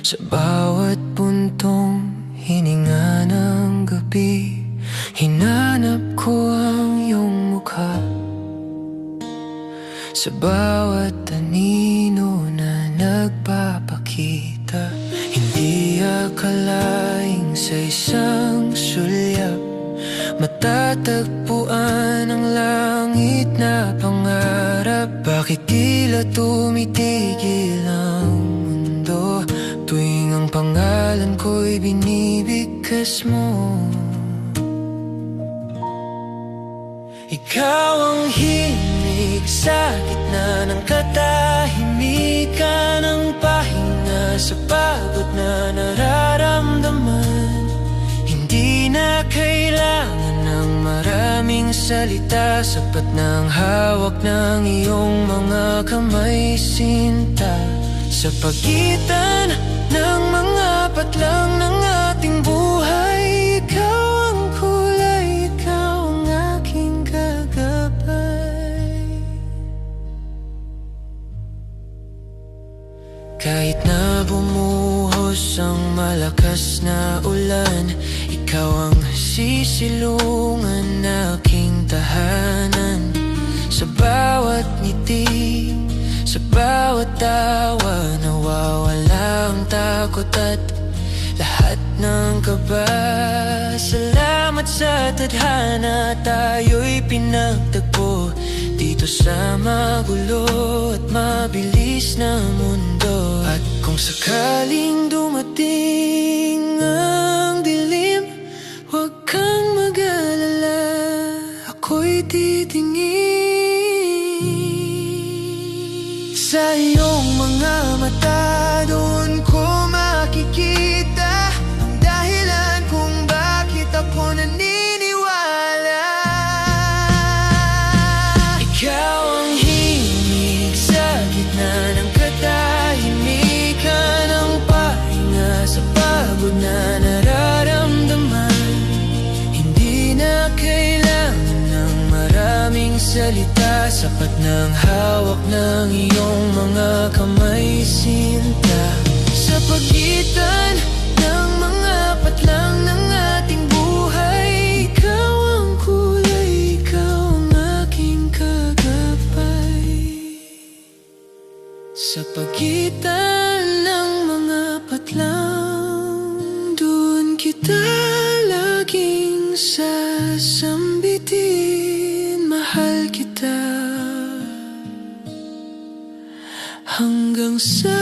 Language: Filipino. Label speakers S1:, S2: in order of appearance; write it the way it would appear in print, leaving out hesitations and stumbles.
S1: Sa bawat puntong hininga ng gabi, hinanap ko ang iyong mukha. Sa bawat anino na nagpapakita, hindi akalaing sa isang sulyap matatagpuan ang langit na pangarap. Bakit tila tumitigil ang mundo tuwing ang pangalan ko'y binibigkas mo? Ikaw ang himig sa gitna ng katahimikan, ang pahinga sa pagod na nararamdaman. Hindi na kailangan ng maraming salita, sapat ng hawak ng iyong mga kamay, sinta. Sa pagitan ng mga patlang ng ating buhay, ikaw ang kulay, ikaw ang aking kagabay. Kahit na bumuhos ang malakas na ulan, ikaw ang sisilungan na aking tahanan. Sa bawat ngiti, sa bawat tawa, nawawala ang takot at lahat ng kaba. Salamat sa tadhana, tayo'y pinagtagpo dito sa magulo at mabilis na mundo. At kung sakaling dumating ang dilim, huwag kang mag-alala, ako'y titingin sa iyong mga mata. Doon ko makikita ang dahilan kung bakit ako naniniwala. Ikaw ang himig sa gitna ng katahimikan, ang pahinga sa pagod na nararamdaman. Hindi na kailangan ng maraming salita, sapat ng hawak ng iyong mga kamay, sinta. Sa pagitan ng mga patlang ng ating buhay, ikaw ang kulay, ikaw ang aking kagabay. Sa pagitan ng mga patlang, doon kita laging sasambitin. Mahal kita hanggang sa